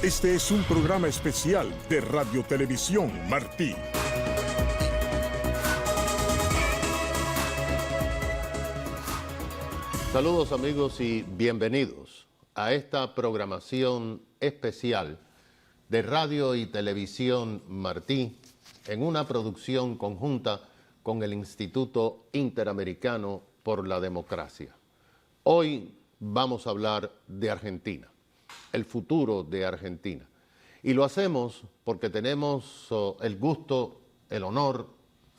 Este es un programa especial de Radio Televisión Martí. Saludos amigos y bienvenidos a esta programación especial de Radio y Televisión Martí en una producción conjunta con el Instituto Interamericano por la Democracia. Hoy vamos a hablar de Argentina, el futuro de Argentina. Y lo hacemos porque tenemos el gusto, el honor,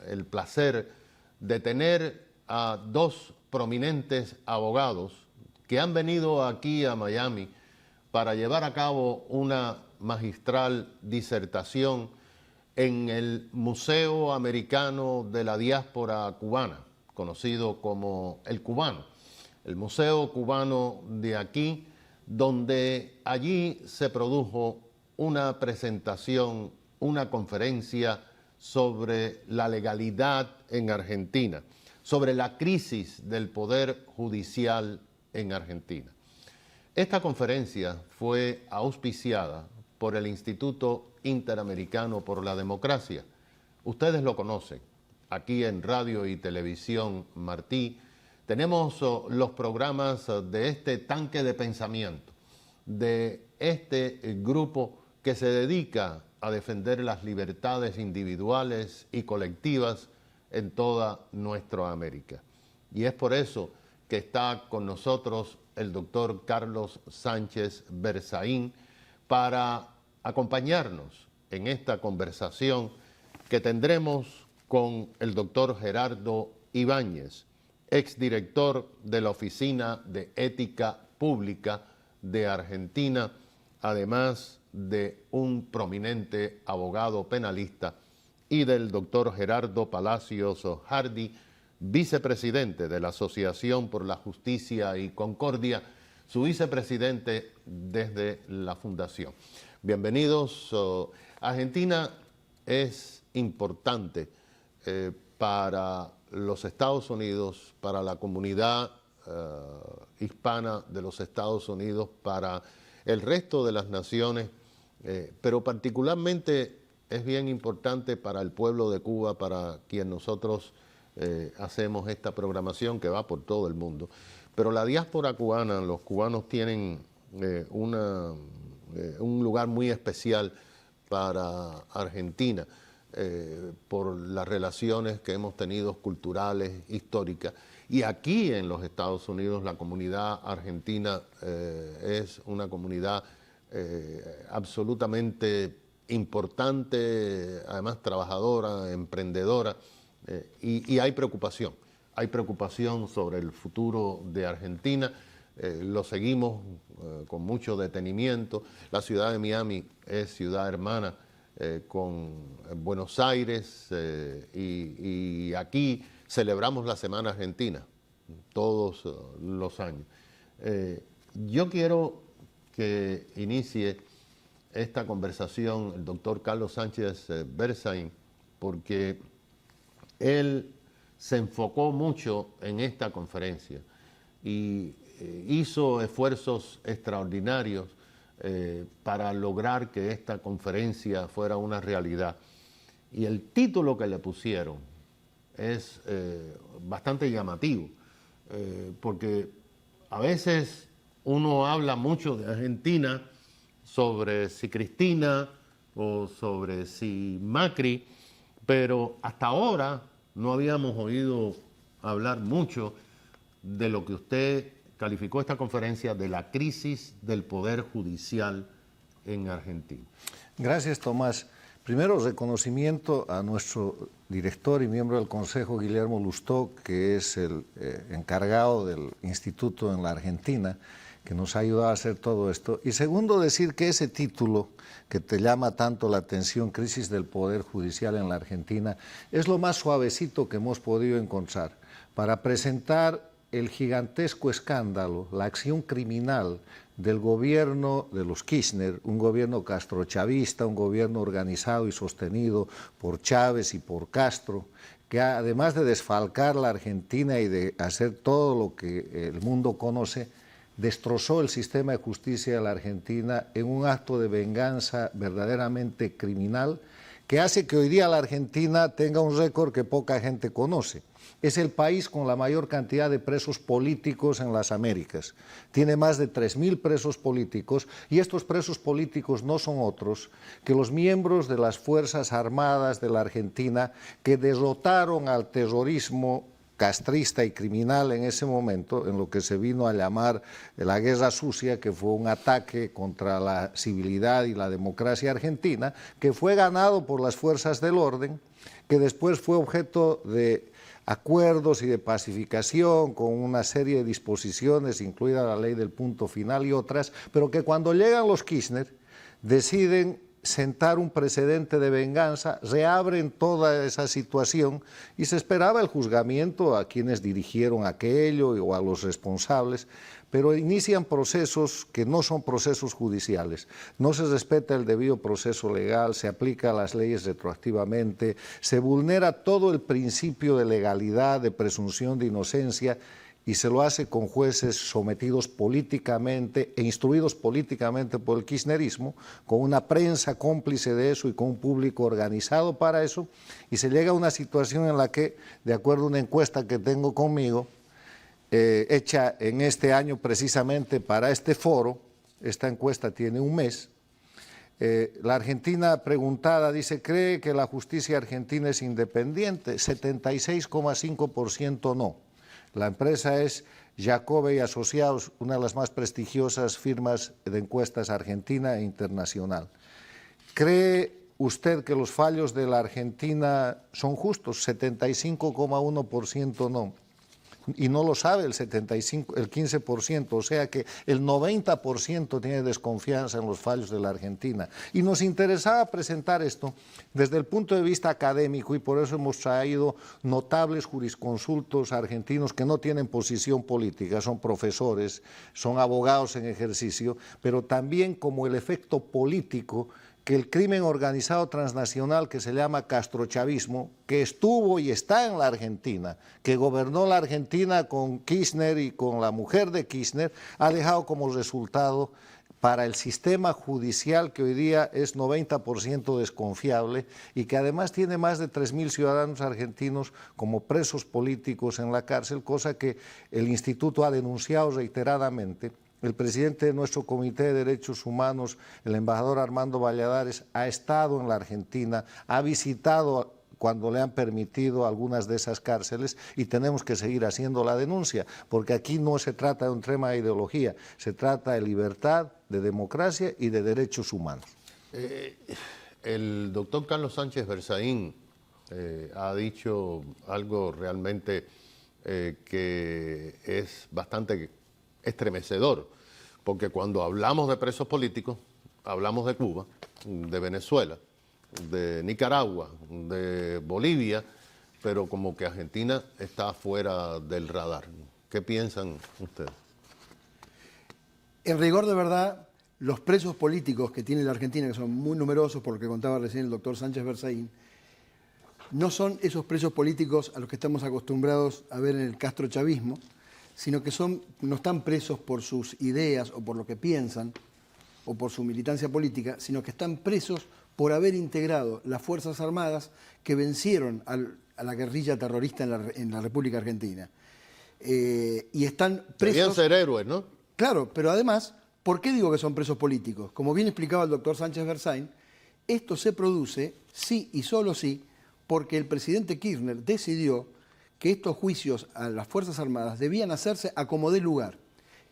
el placer de tener a dos prominentes abogados que han venido aquí a Miami para llevar a cabo una magistral disertación en el Museo Americano de la Diáspora Cubana, conocido como el Cubano, el Museo Cubano de aquí, donde allí se produjo una presentación, una conferencia sobre la legalidad en Argentina, sobre la crisis del poder judicial en Argentina. Esta conferencia fue auspiciada por el Instituto Interamericano por la Democracia. Ustedes lo conocen. Aquí en Radio y Televisión Martí tenemos los programas de este tanque de pensamiento, de este grupo que se dedica a defender las libertades individuales y colectivas en toda nuestra América. Y es por eso que está con nosotros el doctor Carlos Sánchez Berzaín para acompañarnos en esta conversación que tendremos con el doctor Gerardo Ibáñez, exdirector de la Oficina de Ética Pública de Argentina, además de un prominente abogado penalista, y del doctor Gerardo Palacios Hardy, vicepresidente de la Asociación por la Justicia y Concordia, su vicepresidente desde la Fundación. Bienvenidos. Argentina es importante para los Estados Unidos, para la comunidad hispana de los Estados Unidos, para el resto de las naciones, pero particularmente es bien importante para el pueblo de Cuba, para quien nosotros hacemos esta programación que va por todo el mundo. Pero la diáspora cubana, los cubanos tienen un lugar muy especial para Argentina por las relaciones que hemos tenido culturales, históricas. Y aquí en los Estados Unidos la comunidad argentina es una comunidad absolutamente importante, además trabajadora, emprendedora, y hay preocupación sobre el futuro de Argentina. Lo seguimos con mucho detenimiento. La ciudad de Miami es ciudad hermana con Buenos Aires y aquí celebramos la Semana Argentina todos los años. Yo quiero que inicie esta conversación el doctor Carlos Sánchez Berzaín, porque él se enfocó mucho en esta conferencia y hizo esfuerzos extraordinarios para lograr que esta conferencia fuera una realidad. Y el título que le pusieron es bastante llamativo, porque a veces uno habla mucho de Argentina, sobre si Cristina o sobre si Macri, pero hasta ahora no habíamos oído hablar mucho de lo que usted calificó esta conferencia de la crisis del poder judicial en Argentina. Gracias, Tomás. Primero, reconocimiento a nuestro director y miembro del Consejo, Guillermo Lustó, que es el encargado del instituto en la Argentina, que nos ha ayudado a hacer todo esto. Y segundo, decir que ese título que te llama tanto la atención, Crisis del Poder Judicial en la Argentina, es lo más suavecito que hemos podido encontrar para presentar el gigantesco escándalo, la acción criminal del gobierno de los Kirchner, un gobierno castrochavista, un gobierno organizado y sostenido por Chávez y por Castro, que además de desfalcar la Argentina y de hacer todo lo que el mundo conoce, destrozó el sistema de justicia de la Argentina en un acto de venganza verdaderamente criminal que hace que hoy día la Argentina tenga un récord que poca gente conoce. Es el país con la mayor cantidad de presos políticos en las Américas. Tiene más de 3.000 presos políticos y estos presos políticos no son otros que los miembros de las Fuerzas Armadas de la Argentina que derrotaron al terrorismo castrista y criminal en ese momento, en lo que se vino a llamar la Guerra Sucia, que fue un ataque contra la civilidad y la democracia argentina, que fue ganado por las fuerzas del orden, que después fue objeto de acuerdos y de pacificación con una serie de disposiciones, incluida la ley del punto final y otras, pero que cuando llegan los Kirchner deciden sentar un precedente de venganza, reabren toda esa situación y se esperaba el juzgamiento a quienes dirigieron aquello o a los responsables, pero inician procesos que no son procesos judiciales. No se respeta el debido proceso legal, se aplican las leyes retroactivamente, se vulnera todo el principio de legalidad, de presunción de inocencia, y se lo hace con jueces sometidos políticamente e instruidos políticamente por el kirchnerismo, con una prensa cómplice de eso y con un público organizado para eso, y se llega a una situación en la que, de acuerdo a una encuesta que tengo conmigo, hecha en este año precisamente para este foro, esta encuesta tiene un mes, la Argentina preguntada dice, ¿cree que la justicia argentina es independiente? 76,5% no. La empresa es Jacobe y Asociados, una de las más prestigiosas firmas de encuestas argentina e internacional. ¿Cree usted que los fallos de la Argentina son justos? 75,1% no. Y no lo sabe el 15%, o sea que el 90% tiene desconfianza en los fallos de la Argentina. Y nos interesaba presentar esto desde el punto de vista académico y por eso hemos traído notables jurisconsultos argentinos que no tienen posición política, son profesores, son abogados en ejercicio, pero también como el efecto político que el crimen organizado transnacional que se llama castrochavismo, que estuvo y está en la Argentina, que gobernó la Argentina con Kirchner y con la mujer de Kirchner, ha dejado como resultado para el sistema judicial que hoy día es 90% desconfiable y que además tiene más de 3.000 ciudadanos argentinos como presos políticos en la cárcel, cosa que el Instituto ha denunciado reiteradamente. El presidente de nuestro Comité de Derechos Humanos, el embajador Armando Valladares, ha estado en la Argentina, ha visitado cuando le han permitido algunas de esas cárceles y tenemos que seguir haciendo la denuncia, porque aquí no se trata de un tema de ideología, se trata de libertad, de democracia y de derechos humanos. El doctor Carlos Sánchez Berzaín ha dicho algo realmente que es bastante estremecedor, porque cuando hablamos de presos políticos, hablamos de Cuba, de Venezuela, de Nicaragua, de Bolivia, pero como que Argentina está fuera del radar. ¿Qué piensan ustedes? En rigor de verdad, los presos políticos que tiene la Argentina, que son muy numerosos, por lo que contaba recién el doctor Sánchez Berzaín, no son esos presos políticos a los que estamos acostumbrados a ver en el castrochavismo, sino que no están presos por sus ideas o por lo que piensan o por su militancia política, sino que están presos por haber integrado las Fuerzas Armadas que vencieron a la guerrilla terrorista en la República Argentina. Y están presos... Debían ser héroes, ¿no? Claro, pero además, ¿por qué digo que son presos políticos? Como bien explicaba el doctor Sánchez Berzaín, esto se produce sí y solo sí porque el presidente Kirchner decidió que estos juicios a las Fuerzas Armadas debían hacerse a como dé lugar,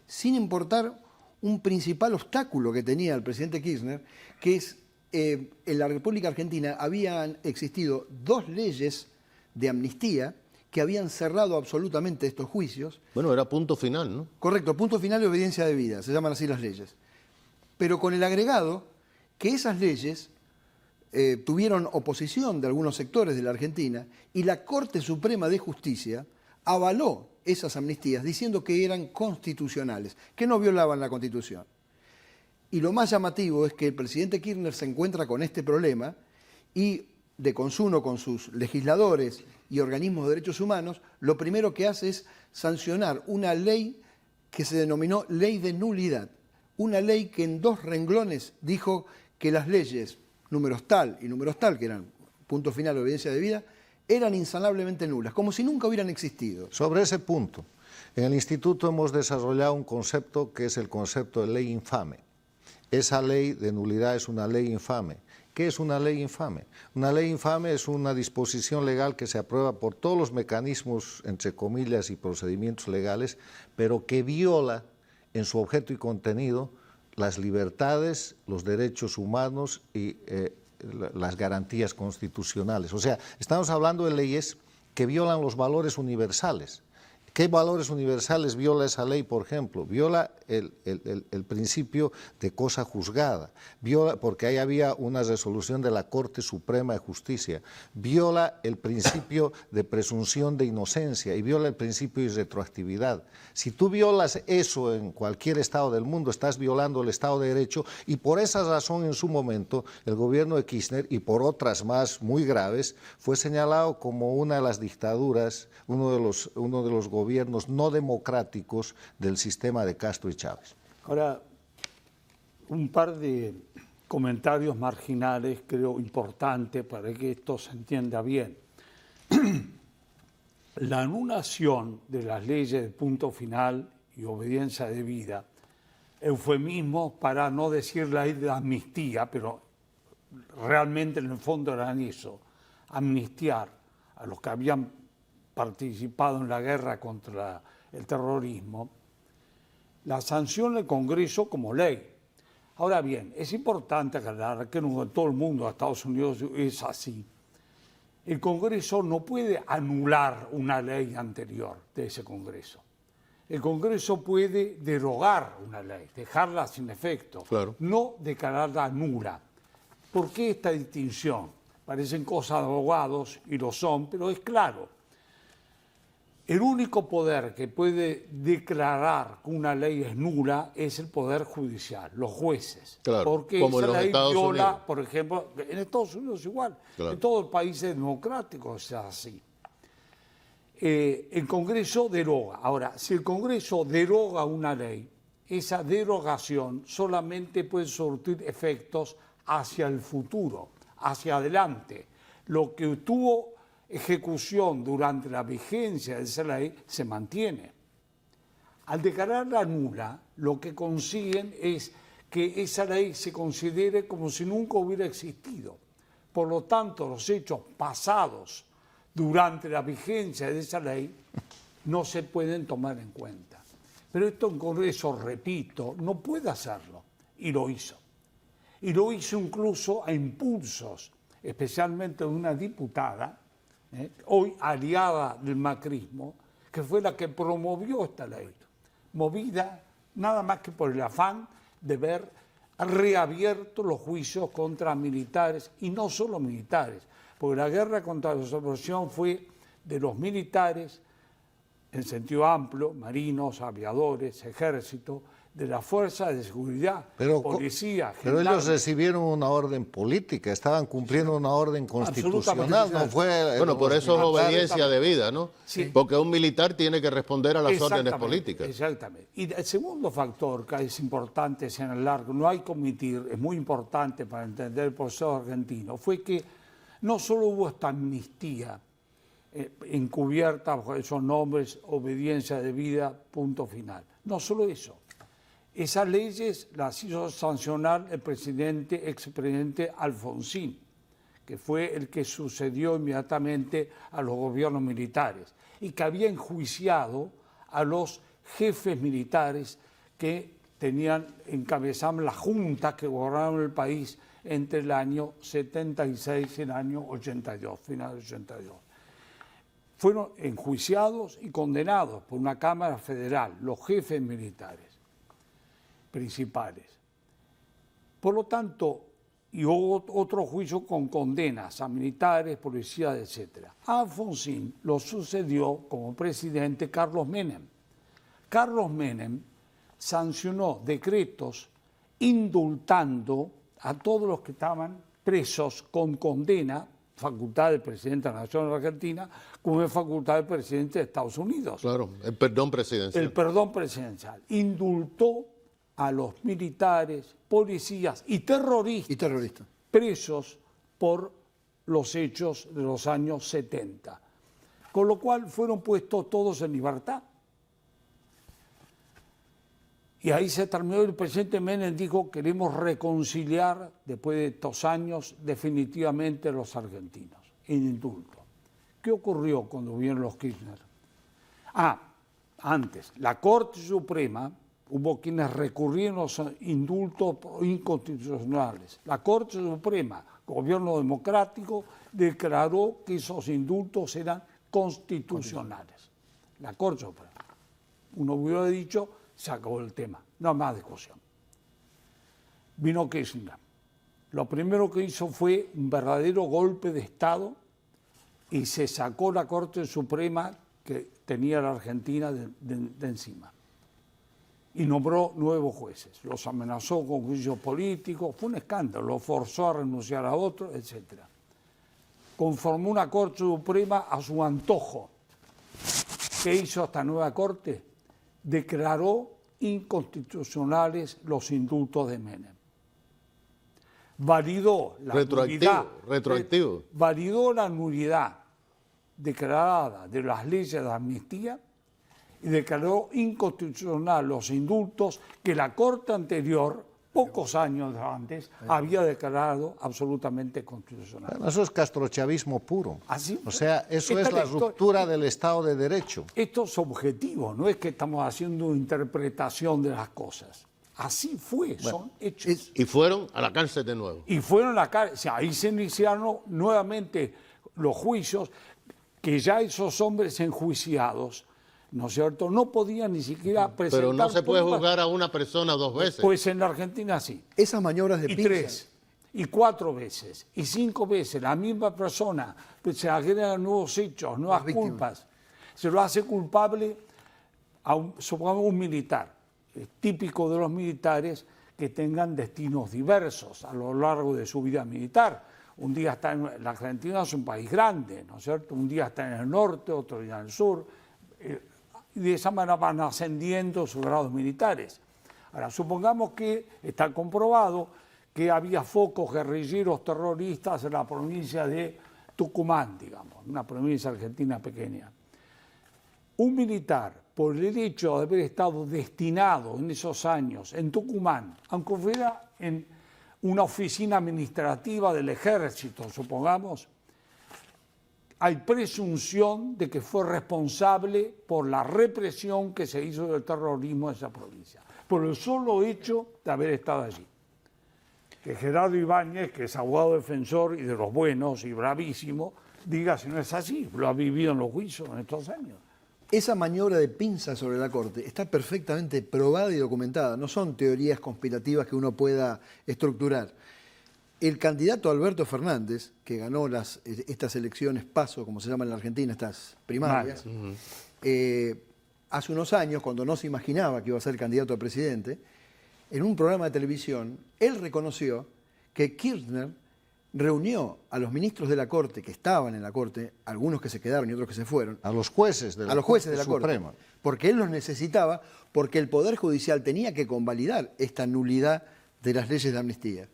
sin importar un principal obstáculo que tenía el presidente Kirchner, que es en la República Argentina habían existido 2 leyes de amnistía que habían cerrado absolutamente estos juicios. Bueno, era punto final, ¿no? Correcto, punto final y obediencia debida, se llaman así las leyes. Pero con el agregado que esas leyes tuvieron oposición de algunos sectores de la Argentina y la Corte Suprema de Justicia avaló esas amnistías diciendo que eran constitucionales, que no violaban la Constitución. Y lo más llamativo es que el presidente Kirchner se encuentra con este problema y de consuno con sus legisladores y organismos de derechos humanos, lo primero que hace es sancionar una ley que se denominó ley de nulidad. Una ley que en 2 renglones dijo que las leyes números tal y números tal, que eran punto final, obediencia debida, eran insanablemente nulas, como si nunca hubieran existido. Sobre ese punto, en el Instituto hemos desarrollado un concepto que es el concepto de ley infame. Esa ley de nulidad es una ley infame. ¿Qué es una ley infame? Una ley infame es una disposición legal que se aprueba por todos los mecanismos, entre comillas, y procedimientos legales, pero que viola en su objeto y contenido las libertades, los derechos humanos y las garantías constitucionales. O sea, estamos hablando de leyes que violan los valores universales. ¿Qué valores universales viola esa ley, por ejemplo? Viola el principio de cosa juzgada, viola, porque ahí había una resolución de la Corte Suprema de Justicia, viola el principio de presunción de inocencia y viola el principio de retroactividad. Si tú violas eso en cualquier estado del mundo, estás violando el Estado de Derecho, y por esa razón en su momento el gobierno de Kirchner, y por otras más muy graves, fue señalado como una de las dictaduras, uno de los gobiernos no democráticos del sistema de Castro y Chávez. Ahora, un par de comentarios marginales creo importantes para que esto se entienda bien. La anulación de las leyes de punto final y obediencia debida, eufemismos para no decir la ley de amnistía, pero realmente en el fondo eran eso, amnistiar a los que habían participado en la guerra contra el terrorismo, la sanción del Congreso como ley. Ahora bien, es importante aclarar que no en todo el mundo, Estados Unidos, es así. El Congreso no puede anular una ley anterior de ese Congreso. El Congreso puede derogar una ley, dejarla sin efecto, claro, no declararla nula. ¿Por qué esta distinción? Parecen cosas de abogados y lo son, pero es claro. El único poder que puede declarar que una ley es nula es el Poder Judicial, los jueces. Claro, porque como esa en los ley Estados viola, Unidos. por ejemplo, en Estados Unidos igual, Claro. en todos los países democráticos es así. El Congreso deroga. Ahora, si el Congreso deroga una ley, esa derogación solamente puede surtir efectos hacia el futuro, hacia adelante. Lo que tuvo ejecución durante la vigencia de esa ley se mantiene. Al declararla nula, lo que consiguen es que esa ley se considere como si nunca hubiera existido. Por lo tanto, los hechos pasados durante la vigencia de esa ley no se pueden tomar en cuenta. Pero esto en Congreso, repito, no puede hacerlo, y lo hizo. Y lo hizo incluso a impulsos, especialmente de una diputada, hoy aliada del macrismo, que fue la que promovió esta ley, movida nada más que por el afán de ver reabiertos los juicios contra militares, y no solo militares, porque la guerra contra la subversión fue de los militares, en sentido amplio, marinos, aviadores, ejército, de las fuerzas de seguridad, policía, pero ellos recibieron una orden política, estaban cumpliendo una orden constitucional, no fue... Bueno, por eso es obediencia debida, ¿no? Sí. Porque un militar tiene que responder a las órdenes políticas. Exactamente. Y el segundo factor que es importante señalar, que no hay que omitir, es muy importante para entender el proceso argentino, fue que no solo hubo esta amnistía encubierta bajo esos nombres, obediencia debida, punto final. No solo eso. Esas leyes las hizo sancionar el expresidente Alfonsín, que fue el que sucedió inmediatamente a los gobiernos militares y que había enjuiciado a los jefes militares que encabezaban las juntas que gobernaron el país entre el año 76 y el año 82, final de 82. Fueron enjuiciados y condenados por una Cámara Federal, los jefes militares principales. Por lo tanto, y hubo otro juicio con condenas a militares, policías, etc. A Alfonsín lo sucedió como presidente Carlos Menem. Carlos Menem sancionó decretos indultando a todos los que estaban presos con condena facultad del presidente de la Nación Argentina, como es facultad del presidente de Estados Unidos. Claro, el perdón presidencial. El perdón presidencial. Indultó a los militares, policías y terroristas presos por los hechos de los años 70. Con lo cual fueron puestos todos en libertad. Y ahí se terminó. El presidente Menem dijo: queremos reconciliar después de estos años definitivamente los argentinos, en indulto. ¿Qué ocurrió cuando vinieron los Kirchner? Antes, la Corte Suprema, hubo quienes recurrieron a los indultos inconstitucionales. La Corte Suprema, gobierno democrático, declaró que esos indultos eran constitucionales. La Corte Suprema. Uno hubiera dicho: se acabó el tema, no más discusión. Vino Kirchner. Lo primero que hizo fue un verdadero golpe de Estado y se sacó la Corte Suprema que tenía la Argentina de encima. Y nombró nuevos jueces. Los amenazó con juicios políticos, fue un escándalo, los forzó a renunciar a otros, etc. Conformó una Corte Suprema a su antojo. ¿Qué hizo esta nueva Corte? Declaró inconstitucionales los indultos de Menem. Validó la nulidad, validó la nulidad declarada de las leyes de amnistía y declaró inconstitucional los indultos que la Corte anterior, pocos años antes, había declarado absolutamente constitucionales. Bueno, eso es castrochavismo puro. ¿Así? O sea, eso es la ruptura del Estado de Derecho. Esto es objetivo, no es que estamos haciendo una interpretación de las cosas. Así fue, son hechos. Y fueron a la cárcel de nuevo. Y fueron a la cárcel, o sea, ahí se iniciaron nuevamente los juicios, que ya esos hombres enjuiciados, ¿no es cierto?, no podían ni siquiera presentar. Pero no se puede pruebas. juzgar a una persona 2 veces. Pues en la Argentina sí. Esas maniobras de Y pinza. 3, y 4 veces, y 5 veces, la misma persona, pues se agregan nuevos hechos, nuevas culpas. Se lo hace culpable a supongamos un militar. Es típico de los militares que tengan destinos diversos a lo largo de su vida militar. Un día está en la Argentina, es un país grande, ¿no es cierto? Un día está en el norte, otro día en el sur. Y de esa manera van ascendiendo sus grados militares. Ahora, supongamos que está comprobado que había focos guerrilleros terroristas en la provincia de Tucumán, digamos, una provincia argentina pequeña. Un militar, por el hecho de haber estado destinado en esos años en Tucumán, aunque fuera en una oficina administrativa del ejército, supongamos, hay presunción de que fue responsable por la represión que se hizo del terrorismo en esa provincia, por el solo hecho de haber estado allí. Que Gerardo Ibáñez, que es abogado defensor y de los buenos y bravísimo, diga si no es así, lo ha vivido en los juicios en estos años. Esa maniobra de pinza sobre la Corte está perfectamente probada y documentada. No son teorías conspirativas que uno pueda estructurar. El candidato Alberto Fernández, que ganó estas elecciones PASO, como se llama en la Argentina, estas primarias, hace unos años, cuando no se imaginaba que iba a ser candidato a presidente, en un programa de televisión, él reconoció que Kirchner reunió a los ministros de la Corte, que estaban en la Corte, algunos que se quedaron y otros que se fueron. A los jueces de la Corte, porque él los necesitaba, porque el Poder Judicial tenía que convalidar esta nulidad de las leyes de amnistía.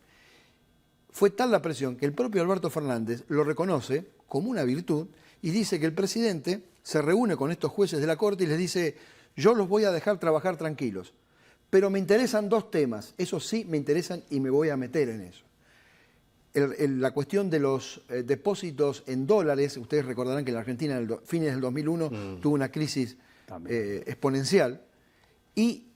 Fue tal la presión que el propio Alberto Fernández lo reconoce como una virtud y dice que el presidente se reúne con estos jueces de la Corte y les dice: yo los voy a dejar trabajar tranquilos, pero me interesan 2 temas, esos sí me interesan y me voy a meter en eso. La cuestión de los depósitos en dólares, ustedes recordarán que la Argentina en fines del 2001 tuvo una crisis exponencial, y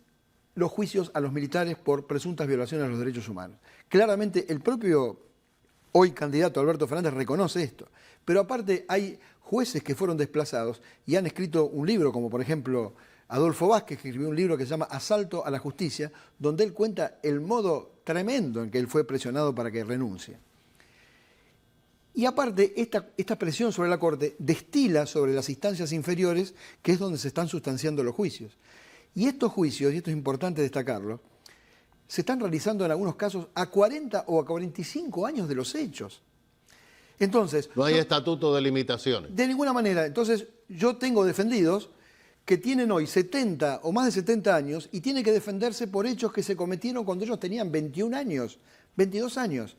los juicios a los militares por presuntas violaciones a los derechos humanos. Claramente el propio hoy candidato Alberto Fernández reconoce esto, pero aparte hay jueces que fueron desplazados y han escrito un libro, como por ejemplo Adolfo Vázquez, que escribió un libro que se llama Asalto a la Justicia, donde él cuenta el modo tremendo en que él fue presionado para que renuncie. Y aparte, esta presión sobre la Corte destila sobre las instancias inferiores, que es donde se están sustanciando los juicios. Y estos juicios, y esto es importante destacarlo, se están realizando en algunos casos a 40 o a 45 años de los hechos. Es Entonces, No hay estatuto de limitaciones. de ninguna manera. Entonces, yo tengo defendidos que tienen hoy 70 o más de 70 años y tienen que defenderse por hechos que se cometieron cuando ellos tenían 21 años, 22 años,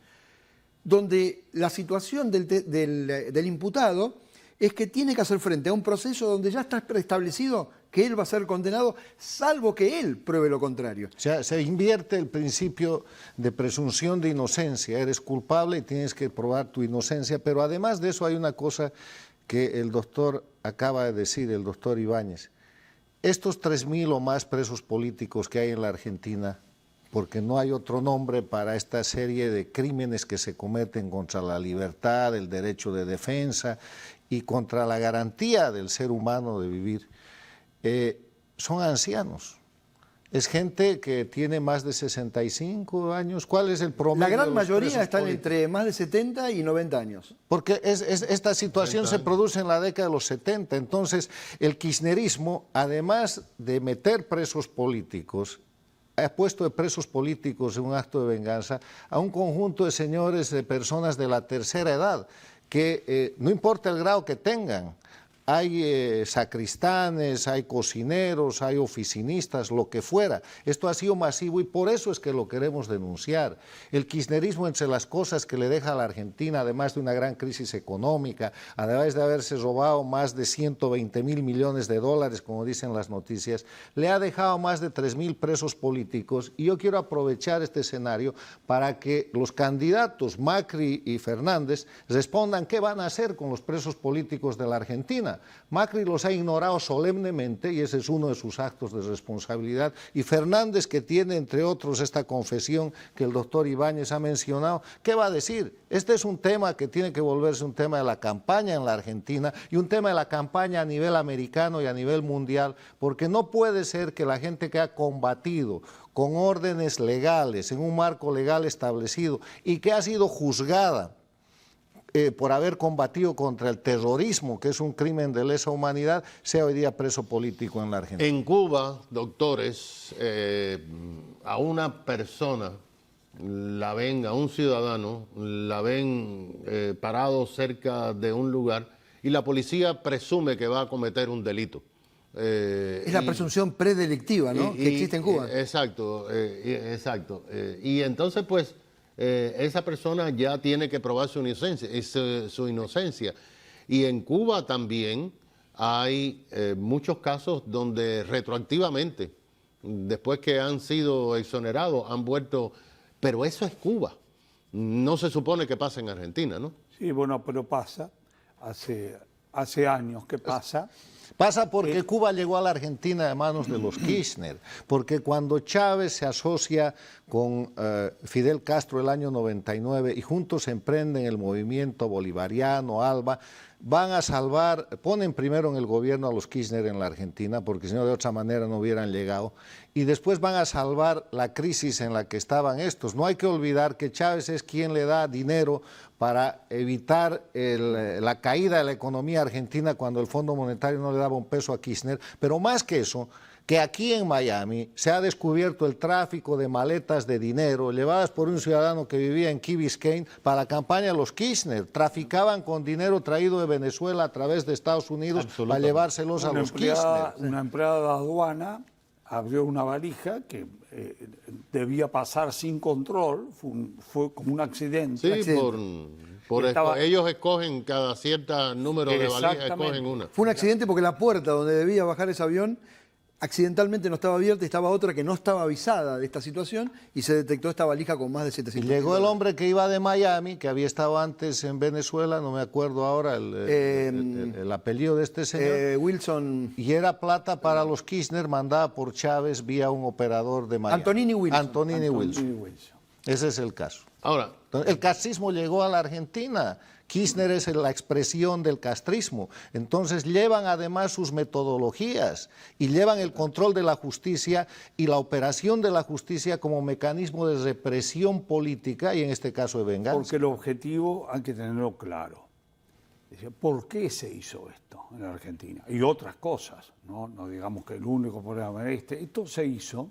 donde la situación del imputado es que tiene que hacer frente a un proceso donde ya está preestablecido que él va a ser condenado, salvo que él pruebe lo contrario. O sea, se invierte el principio de presunción de inocencia. Eres culpable y tienes que probar tu inocencia, pero además de eso hay una cosa que el doctor acaba de decir, el doctor Ibáñez. Estos 3.000 o más presos políticos que hay en la Argentina, porque no hay otro nombre para esta serie de crímenes que se cometen contra la libertad, el derecho de defensa y contra la garantía del ser humano de vivir, son ancianos. Es gente que tiene más de 65 años. ¿Cuál es el promedio? La gran de los mayoría presos están políticos? entre más de 70 y 90 años. Porque esta situación se produce en la década de los 70. Entonces, el kirchnerismo, además de meter presos políticos, ha puesto de presos políticos en un acto de venganza a un conjunto de señores, de personas de la tercera edad, que no importa el grado que tengan, hay sacristanes, hay cocineros, hay oficinistas, lo que fuera. Esto ha sido masivo y por eso es que lo queremos denunciar. El kirchnerismo, entre las cosas que le deja a la Argentina, además de una gran crisis económica, además de haberse robado más de 120.000 millones de dólares, como dicen las noticias, le ha dejado más de 3.000 presos políticos y yo quiero aprovechar este escenario para que los candidatos Macri y Fernández respondan qué van a hacer con los presos políticos de la Argentina. Macri los ha ignorado solemnemente y ese es uno de sus actos de responsabilidad. Y Fernández, que tiene entre otros esta confesión que el doctor Ibáñez ha mencionado, ¿qué va a decir? Este es un tema que tiene que volverse un tema de la campaña en la Argentina y un tema de la campaña a nivel americano y a nivel mundial, porque no puede ser que la gente que ha combatido con órdenes legales, en un marco legal establecido y que ha sido juzgada por haber combatido contra el terrorismo, que es un crimen de lesa humanidad, sea hoy día preso político en la Argentina. En Cuba, doctores, a una persona la ven, a un ciudadano, la ven parado cerca de un lugar y la policía presume que va a cometer un delito. Es la presunción predelictiva, ¿no? Que existe en Cuba. Exacto, exacto. Y entonces, pues, esa persona ya tiene que probar su inocencia. Y en Cuba también hay muchos casos donde retroactivamente, después que han sido exonerados, han vuelto. Pero eso es Cuba. No se supone que pasa en Argentina, ¿no? Sí, bueno, pero pasa. Hace años que pasa. Pasa porque Cuba llegó a la Argentina de manos de los Kirchner, porque cuando Chávez se asocia con Fidel Castro el año 99 y juntos emprenden el movimiento bolivariano, ALBA, van a salvar, ponen primero en el gobierno a los Kirchner en la Argentina, porque si no de otra manera no hubieran llegado, y después van a salvar la crisis en la que estaban estos. No hay que olvidar que Chávez es quien le da dinero para evitar la caída de la economía argentina cuando el Fondo Monetario no le daba un peso a Kirchner, pero más que eso, que aquí en Miami se ha descubierto el tráfico de maletas de dinero llevadas por un ciudadano que vivía en Key Biscayne para la campaña de los Kirchner. Traficaban con dinero traído de Venezuela a través de Estados Unidos para llevárselos a los Kirchner. Una empleada de aduana abrió una valija que debía pasar sin control, fue como un accidente. Sí, ellos escogen cada cierto número de valijas, escogen una. Fue un accidente porque la puerta donde debía bajar ese avión accidentalmente no estaba abierta y estaba otra que no estaba avisada de esta situación y se detectó esta valija con más de 700. Y llegó el hombre que iba de Miami, que había estado antes en Venezuela, no me acuerdo ahora el apellido de este señor. Wilson. Y era plata para los Kirchner mandada por Chávez vía un operador de Miami. Antonini Wilson. Antonini Wilson. Ese es el caso. Ahora, el castrismo llegó a la Argentina. Kirchner es la expresión del castrismo. Entonces llevan además sus metodologías y llevan el control de la justicia y la operación de la justicia como mecanismo de represión política y en este caso de venganza. Porque el objetivo hay que tenerlo claro. ¿Por qué se hizo esto en la Argentina? Y otras cosas, no digamos que el único problema era este. Esto se hizo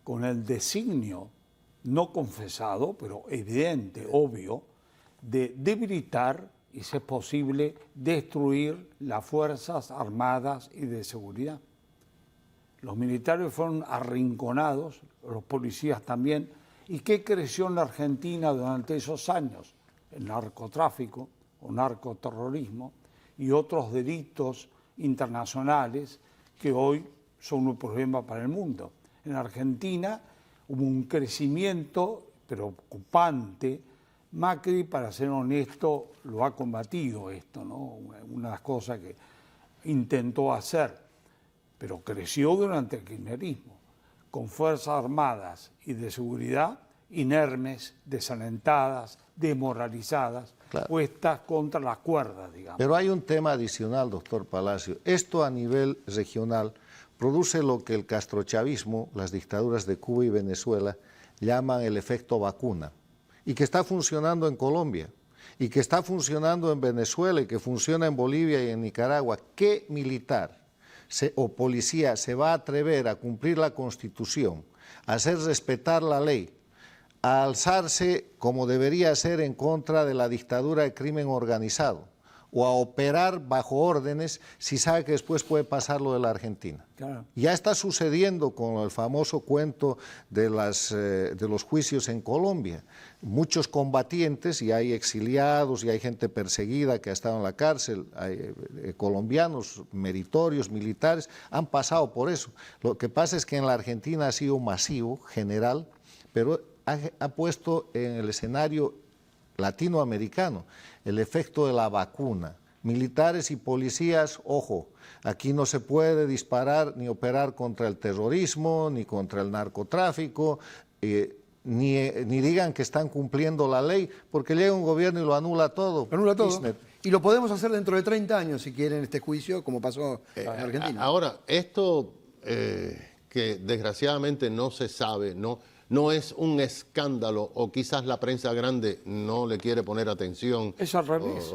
con el designio no confesado, pero evidente, obvio, de debilitar y, si es posible, destruir las Fuerzas Armadas y de Seguridad. Los militares fueron arrinconados, los policías también. ¿Y qué creció en la Argentina durante esos años? El narcotráfico o narcoterrorismo y otros delitos internacionales que hoy son un problema para el mundo. En Argentina hubo un crecimiento preocupante. Macri, para ser honesto, lo ha combatido esto, ¿no? Una de las cosas que intentó hacer, pero creció durante el kirchnerismo, con fuerzas armadas y de seguridad inermes, desalentadas, desmoralizadas, Claro. puestas contra las cuerdas, digamos. Pero hay un tema adicional, doctor Palacio. Esto a nivel regional produce lo que el castrochavismo, las dictaduras de Cuba y Venezuela, llaman el efecto vacuna, y que está funcionando en Colombia, y que está funcionando en Venezuela, y que funciona en Bolivia y en Nicaragua. ¿Qué militar o policía se va a atrever a cumplir la Constitución, a hacer respetar la ley, a alzarse como debería ser en contra de la dictadura de crimen organizado, o a operar bajo órdenes si sabe que después puede pasar lo de la Argentina? Claro. Ya está sucediendo con el famoso cuento de los juicios en Colombia. Muchos combatientes, y hay exiliados, y hay gente perseguida que ha estado en la cárcel, hay colombianos meritorios, militares, han pasado por eso. Lo que pasa es que en la Argentina ha sido masivo, general, pero ha puesto en el escenario latinoamericano el efecto de la vacuna. Militares y policías, ojo, aquí no se puede disparar ni operar contra el terrorismo, ni contra el narcotráfico, ni digan que están cumpliendo la ley, porque llega un gobierno y lo anula todo. Lo anula todo. Kirchner. Y lo podemos hacer dentro de 30 años, si quieren, este juicio, como pasó en Argentina. Ahora, esto que desgraciadamente no se sabe, no es un escándalo, o quizás la prensa grande no le quiere poner atención. Es al revés. Es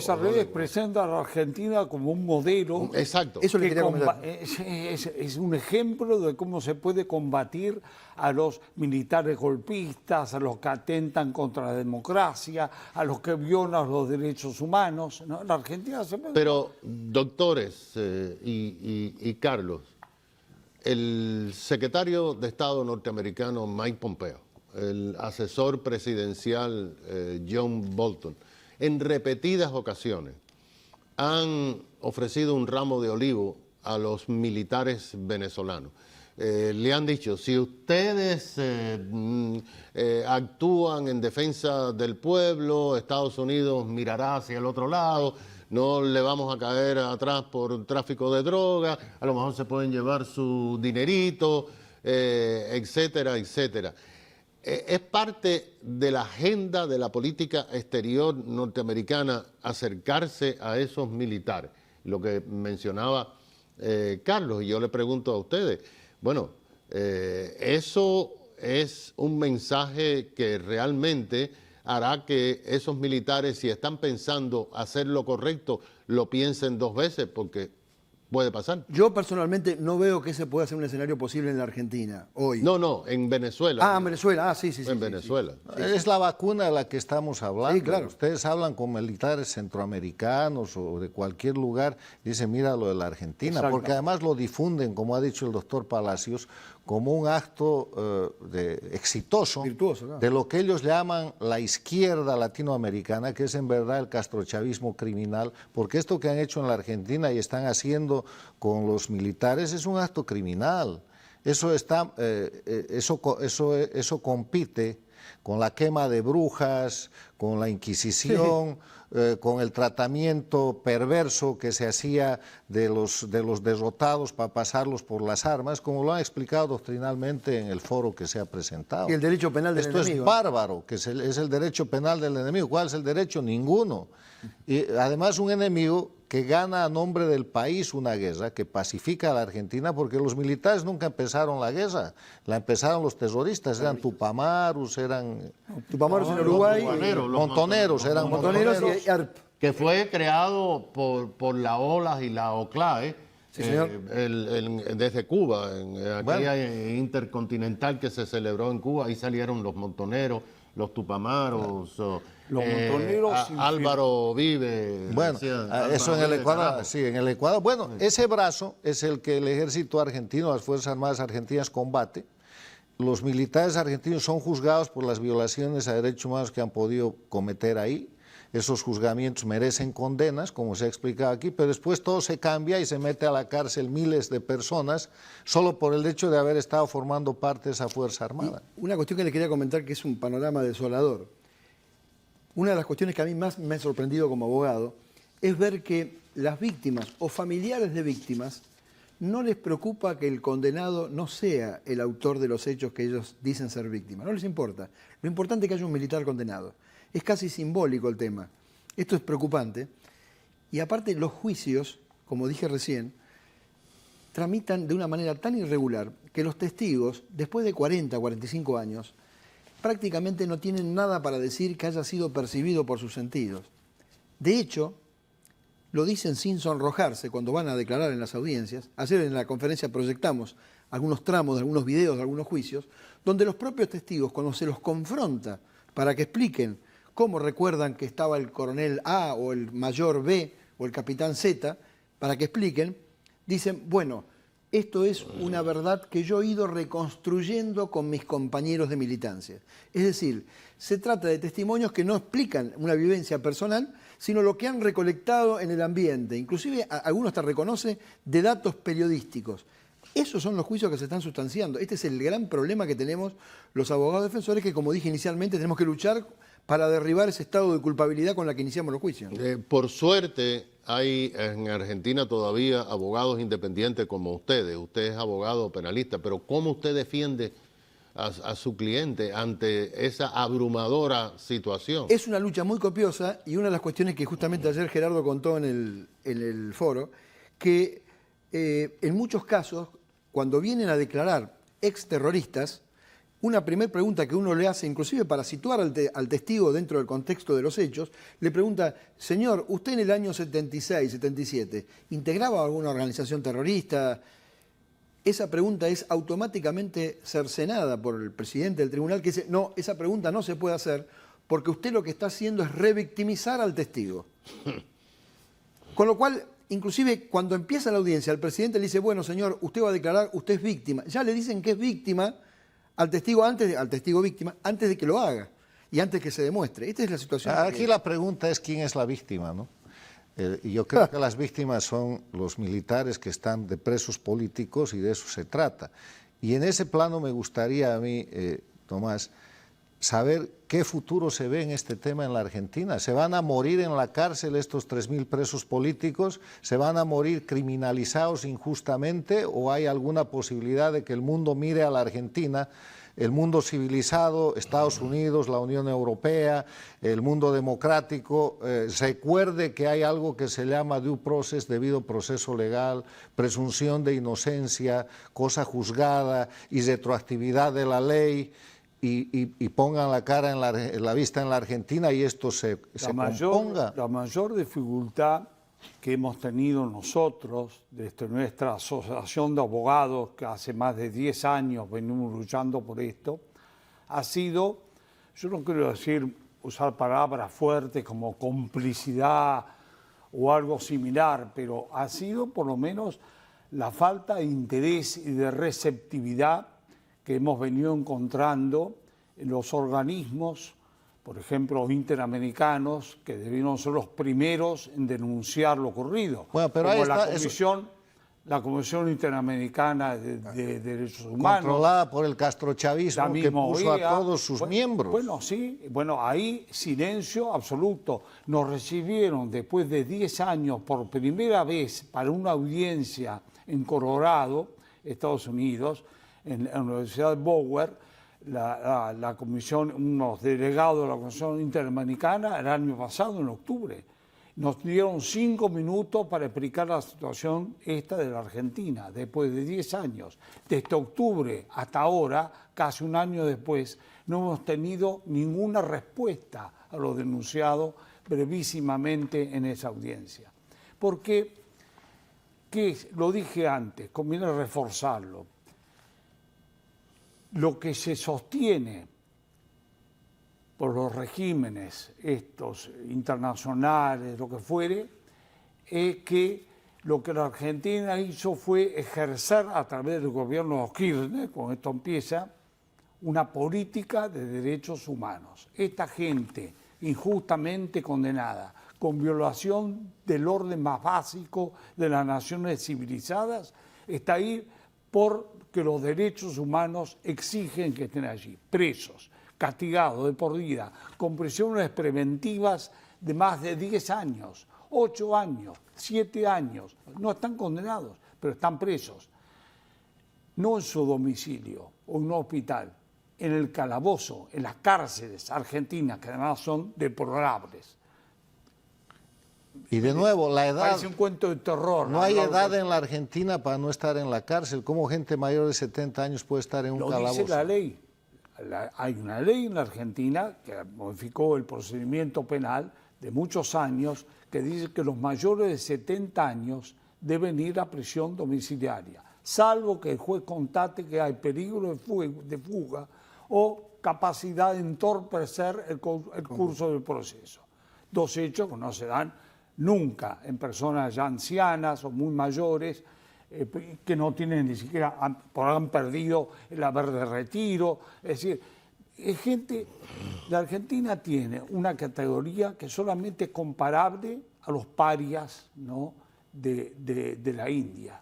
al no revés, le- presenta a la Argentina como un modelo. Exacto. Eso le que quería comentar. es un ejemplo de cómo se puede combatir a los militares golpistas, a los que atentan contra la democracia, a los que violan los derechos humanos, ¿no? La Argentina se puede... Pero, doctores y Carlos, el secretario de Estado norteamericano Mike Pompeo, el asesor presidencial John Bolton, en repetidas ocasiones han ofrecido un ramo de olivo a los militares venezolanos. Le han dicho, si ustedes actúan en defensa del pueblo, Estados Unidos mirará hacia el otro lado, no le vamos a caer atrás por tráfico de drogas, a lo mejor se pueden llevar su dinerito, etcétera, etcétera. Es parte de la agenda de la política exterior norteamericana acercarse a esos militares. Lo que mencionaba Carlos, y yo le pregunto a ustedes, bueno, eso es un mensaje que realmente hará que esos militares, si están pensando hacer lo correcto, lo piensen dos veces, porque puede pasar. Yo personalmente no veo que ese pueda ser un escenario posible en la Argentina hoy. No, en Venezuela. Ah, en Venezuela. Ah, sí. En Venezuela. Es la vacuna de la que estamos hablando. Sí, claro. Ustedes hablan con militares centroamericanos o de cualquier lugar, dicen, mira lo de la Argentina, Exacto. porque además lo difunden, como ha dicho el doctor Palacios, como un acto exitoso, Virtuoso, claro. de lo que ellos llaman la izquierda latinoamericana, que es en verdad el castrochavismo criminal, porque esto que han hecho en la Argentina y están haciendo con los militares es un acto criminal. Eso compite con la quema de brujas, con la Inquisición, con el tratamiento perverso que se hacía de los derrotados para pasarlos por las armas, como lo han explicado doctrinalmente en el foro que se ha presentado. Y el derecho penal del Esto enemigo. es bárbaro, que es el derecho penal del enemigo. ¿Cuál es el derecho? Ninguno. Y además un enemigo que gana a nombre del país una guerra, que pacifica a la Argentina, porque los militares nunca empezaron la guerra, la empezaron los terroristas, eran tupamaros, eran Tupamaros en Uruguay. Los montoneros, eran Montoneros y ARP. que fue creado por la OLA y la OCLAE Sí, señor. Desde Cuba, en aquella Bueno. intercontinental que se celebró en Cuba, ahí salieron los montoneros, los tupamaros, Los montoneros Álvaro Vive. Bueno, decía, eso en Álvaro el Vive, Ecuador, carajo. sí, en el Ecuador. Bueno, ese brazo es el que el ejército argentino, las Fuerzas Armadas Argentinas combate. Los militares argentinos son juzgados por las violaciones a derechos humanos que han podido cometer ahí. Esos juzgamientos merecen condenas, como se ha explicado aquí, pero después todo se cambia y se mete a la cárcel miles de personas solo por el hecho de haber estado formando parte de esa Fuerza Armada. Y una cuestión que le quería comentar, que es un panorama desolador. Una de las cuestiones que a mí más me ha sorprendido como abogado es ver que las víctimas o familiares de víctimas no les preocupa que el condenado no sea el autor de los hechos que ellos dicen ser víctimas. No les importa. Lo importante es que haya un militar condenado. Es casi simbólico el tema. Esto es preocupante. Y aparte los juicios, como dije recién, tramitan de una manera tan irregular que los testigos, después de 40, 45 años, prácticamente no tienen nada para decir que haya sido percibido por sus sentidos. De hecho, lo dicen sin sonrojarse cuando van a declarar en las audiencias. Ayer en la conferencia proyectamos algunos tramos de algunos videos de algunos juicios, donde los propios testigos, cuando se los confronta para que expliquen cómo recuerdan que estaba el coronel A o el mayor B o el capitán Z, para que expliquen, dicen, bueno, esto es una verdad que yo he ido reconstruyendo con mis compañeros de militancia. Es decir, se trata de testimonios que no explican una vivencia personal, sino lo que han recolectado en el ambiente. Inclusive algunos hasta reconoce de datos periodísticos. Esos son los juicios que se están sustanciando. Este es el gran problema que tenemos los abogados defensores, que como dije inicialmente, tenemos que luchar para derribar ese estado de culpabilidad con la que iniciamos los juicios. Por suerte, hay en Argentina todavía abogados independientes como ustedes. Usted es abogado penalista, pero ¿cómo usted defiende a su cliente ante esa abrumadora situación? Es una lucha muy copiosa y una de las cuestiones que justamente ayer Gerardo contó en el foro, que en muchos casos, cuando vienen a declarar exterroristas, una primera pregunta que uno le hace, inclusive para situar al testigo dentro del contexto de los hechos, le pregunta, señor, usted en el año 76, 77, ¿integraba alguna organización terrorista? Esa pregunta es automáticamente cercenada por el presidente del tribunal, que dice, no, esa pregunta no se puede hacer porque usted lo que está haciendo es revictimizar al testigo. Con lo cual, inclusive cuando empieza la audiencia, el presidente le dice, bueno, señor, usted va a declarar, usted es víctima. Ya le dicen que es víctima al testigo víctima, antes de que lo haga y antes que se demuestre. Esta es la situación. Aquí la pregunta es quién es la víctima, ¿no? Y yo creo que las víctimas son los militares que están de presos políticos y de eso se trata. Y en ese plano me gustaría a mí, Tomás, saber qué futuro se ve en este tema en la Argentina. ¿Se van a morir en la cárcel estos 3.000 presos políticos? ¿Se van a morir criminalizados injustamente? ¿O hay alguna posibilidad de que el mundo mire a la Argentina, el mundo civilizado, Estados Unidos, la Unión Europea, el mundo democrático, recuerde que hay algo que se llama due process, debido proceso legal, presunción de inocencia, cosa juzgada y retroactividad de la ley? Y pongan la cara en la vista en la Argentina y esto se componga. La mayor dificultad que hemos tenido nosotros, desde nuestra asociación de abogados, que hace más de 10 años venimos luchando por esto, ha sido, yo no quiero usar palabras fuertes como complicidad o algo similar, pero ha sido por lo menos la falta de interés y de receptividad que hemos venido encontrando en los organismos, por ejemplo, interamericanos, que debieron ser los primeros en denunciar lo ocurrido. Bueno, pero como ahí está, la Comisión Interamericana de Derechos Humanos. Controlada por el castrochavismo que puso a todos sus miembros. Bueno, sí, ahí silencio absoluto. Nos recibieron después de 10 años por primera vez para una audiencia en Colorado, Estados Unidos, en la Universidad de Bower, la comisión, unos delegados de la Comisión Interamericana el año pasado, en octubre. Nos dieron 5 minutos para explicar la situación esta de la Argentina, después de 10 años. Desde octubre hasta ahora, casi un año después, no hemos tenido ninguna respuesta a lo denunciado brevísimamente en esa audiencia. Porque lo dije antes, conviene reforzarlo. Lo que se sostiene por los regímenes estos internacionales, lo que fuere, es que lo que la Argentina hizo fue ejercer a través del gobierno de Kirchner, con esto empieza, una política de derechos humanos. Esta gente injustamente condenada, con violación del orden más básico de las naciones civilizadas, está ahí porque los derechos humanos exigen que estén allí, presos, castigados de por vida, con prisiones preventivas de más de 10 años, 8 años, 7 años. No están condenados, pero están presos. No en su domicilio o en un hospital, en el calabozo, en las cárceles argentinas, que además son deplorables. Y de nuevo, la edad... Parece un cuento de terror. No hay edad en la Argentina para no estar en la cárcel. ¿Cómo gente mayor de 70 años puede estar en un calabozo? Lo dice la ley. Hay una ley en la Argentina que modificó el procedimiento penal de muchos años que dice que los mayores de 70 años deben ir a prisión domiciliaria, salvo que el juez constate que hay peligro de fuga o capacidad de entorpecer el curso del proceso. Dos hechos que no se dan nunca en personas ya ancianas o muy mayores, que no tienen ni siquiera, han perdido el haber de retiro. Es decir, la Argentina tiene una categoría que solamente es comparable a los parias, ¿no?, de la India.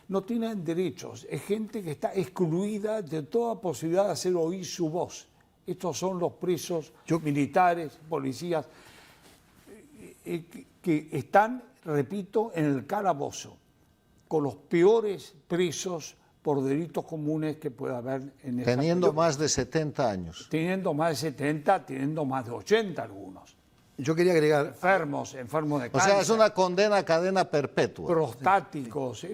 No tienen derechos, es gente que está excluida de toda posibilidad de hacer oír su voz. Estos son los presos militares, policías, que están, repito, en el calabozo, con los peores presos por delitos comunes que pueda haber en esa Teniendo más de 70 años. Teniendo más de 70, teniendo más de 80 algunos. Yo quería agregar... Enfermos de cáncer. O sea, es una condena a cadena perpetua. Prostáticos.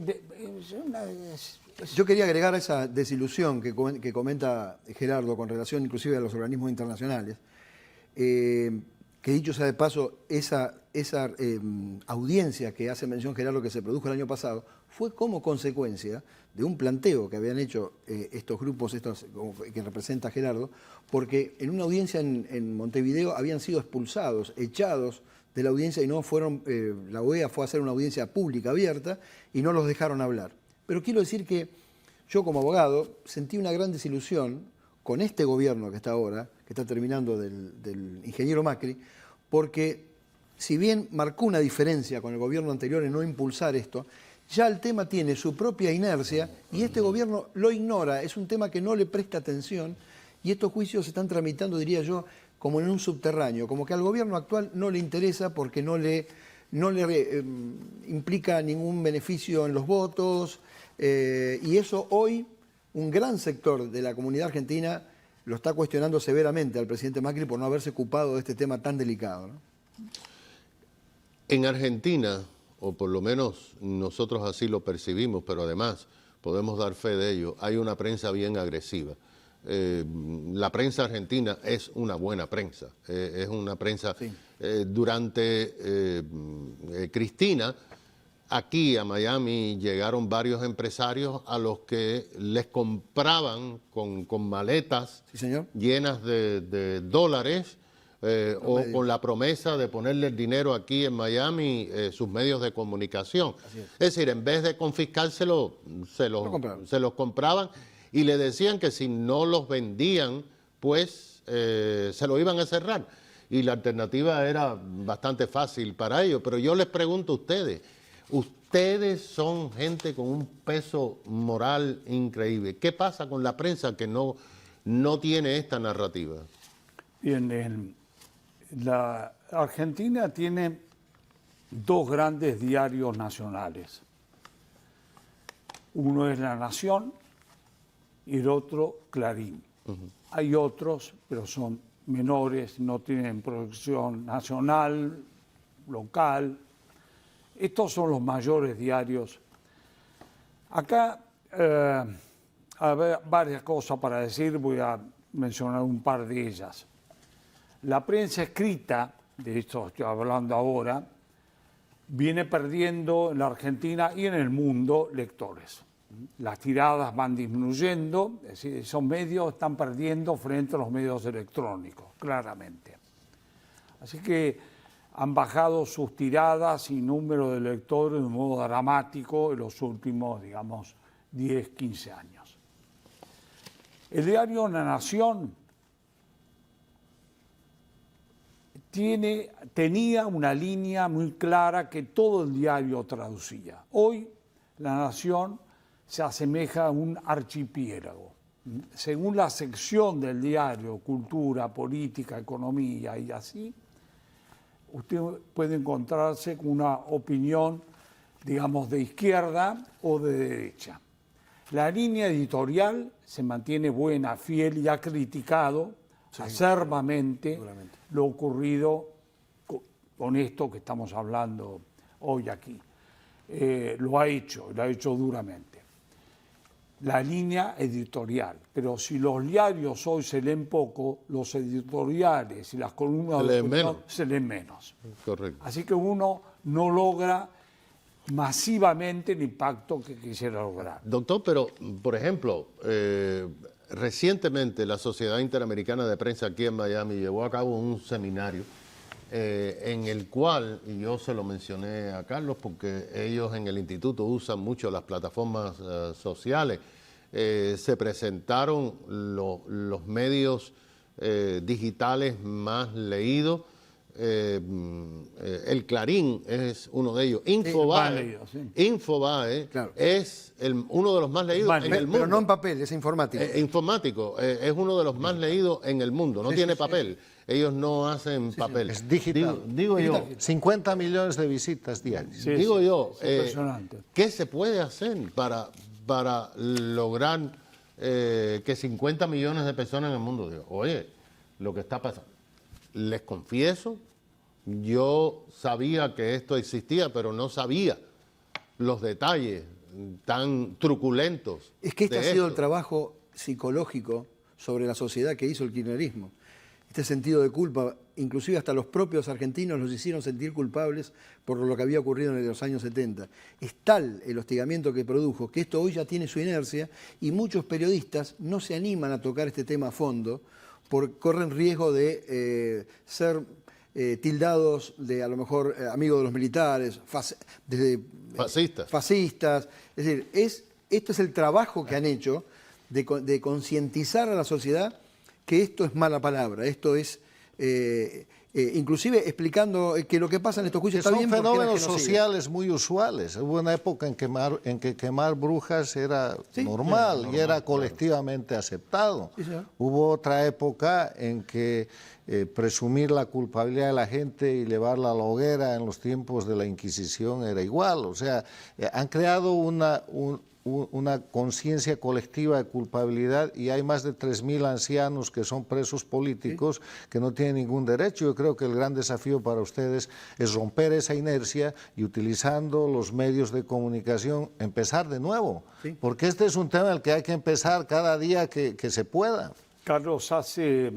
Yo quería agregar esa desilusión que comenta Gerardo con relación inclusive a los organismos internacionales, que dicho sea de paso, esa audiencia que hace mención Gerardo que se produjo el año pasado fue como consecuencia de un planteo que habían hecho estos grupos que representa Gerardo, porque en una audiencia en Montevideo habían sido expulsados, echados de la audiencia y no fueron, la OEA fue a hacer una audiencia pública abierta y no los dejaron hablar. Pero quiero decir que yo como abogado sentí una gran desilusión con este gobierno que está ahora, que está terminando del ingeniero Macri, porque si bien marcó una diferencia con el gobierno anterior en no impulsar esto, ya el tema tiene su propia inercia y este gobierno lo ignora, es un tema que no le presta atención y estos juicios se están tramitando, diría yo, como en un subterráneo, como que al gobierno actual no le interesa porque no le implica ningún beneficio en los votos y eso hoy un gran sector de la comunidad argentina lo está cuestionando severamente al presidente Macri por no haberse ocupado de este tema tan delicado, ¿no? En Argentina, o por lo menos nosotros así lo percibimos, pero además podemos dar fe de ello, hay una prensa bien agresiva. La prensa argentina es una buena prensa, es una prensa... Sí. Durante Cristina, aquí a Miami llegaron varios empresarios a los que les compraban con maletas llenas de dólares o con la promesa de ponerle el dinero aquí en Miami sus medios de comunicación. Es decir, en vez de confiscárselo, se los compraban y le decían que si no los vendían, pues se lo iban a cerrar. Y la alternativa era bastante fácil para ellos. Pero yo les pregunto a ustedes, ustedes son gente con un peso moral increíble. ¿Qué pasa con la prensa que no tiene esta narrativa? Bien, la Argentina tiene dos grandes diarios nacionales. Uno es La Nación y el otro Clarín. Hay otros, pero son menores, no tienen producción nacional, local. Estos son los mayores diarios. Acá hay varias cosas para decir, voy a mencionar un par de ellas. La prensa escrita, de esto estoy hablando ahora, viene perdiendo en la Argentina y en el mundo lectores. Las tiradas van disminuyendo, es decir, esos medios están perdiendo frente a los medios electrónicos, claramente. Así que han bajado sus tiradas y número de lectores de un modo dramático en los últimos, digamos, 10, 15 años. El diario La Nación tenía una línea muy clara que todo el diario traducía. Hoy La Nación se asemeja a un archipiélago. Según la sección del diario, cultura, política, economía y así, usted puede encontrarse con una opinión, digamos, de izquierda o de derecha. La línea editorial se mantiene buena, fiel y ha criticado acerbamente lo ocurrido con esto que estamos hablando hoy aquí. Lo ha hecho duramente. La línea editorial, pero si los diarios hoy se leen poco, los editoriales y las columnas de opinión se leen menos. Correcto. Así que uno no logra masivamente el impacto que quisiera lograr. Doctor, pero, por ejemplo, recientemente la Sociedad Interamericana de Prensa aquí en Miami llevó a cabo un seminario en el cual, y yo se lo mencioné a Carlos porque ellos en el instituto usan mucho las plataformas sociales, se presentaron los medios digitales más leídos. El Clarín es uno de ellos. Infobae Claro. es uno de los más leídos en el mundo. Pero no en papel, es informático. Informático, es uno de los más leídos en el mundo. No tiene papel. Ellos no hacen papel. Es digital. Digo yo, 50 millones de visitas diarias. Sí, digo yo, es impresionante. ¿qué se puede hacer para lograr que 50 millones de personas en el mundo digan, oye, lo que está pasando? Les confieso, yo sabía que esto existía, pero no sabía los detalles tan truculentos. Es que este de ha sido esto. el trabajo psicológico sobre la sociedad que hizo el kirchnerismo. Este sentido de culpa, inclusive hasta los propios argentinos los hicieron sentir culpables por lo que había ocurrido en los años 70. Es tal el hostigamiento que produjo que esto hoy ya tiene su inercia y muchos periodistas no se animan a tocar este tema a fondo porque corren riesgo de ser tildados de a lo mejor amigos de los militares, fascistas. Es decir, esto es el trabajo que han hecho de concientizar a la sociedad que esto es mala palabra, esto es, inclusive explicando que lo que pasa en estos juicios Que está son bien porque fenómenos es genocidio. sociales muy usuales. Hubo una época en que quemar brujas era normal y era colectivamente aceptado. Sí, señor. Hubo otra época en que presumir la culpabilidad de la gente y llevarla a la hoguera en los tiempos de la Inquisición era igual. O sea, han creado una conciencia colectiva de culpabilidad y hay más de 3.000 ancianos que son presos políticos que no tienen ningún derecho. Yo creo que el gran desafío para ustedes es romper esa inercia y utilizando los medios de comunicación empezar de nuevo, porque este es un tema al que hay que empezar cada día que se pueda. Carlos, hace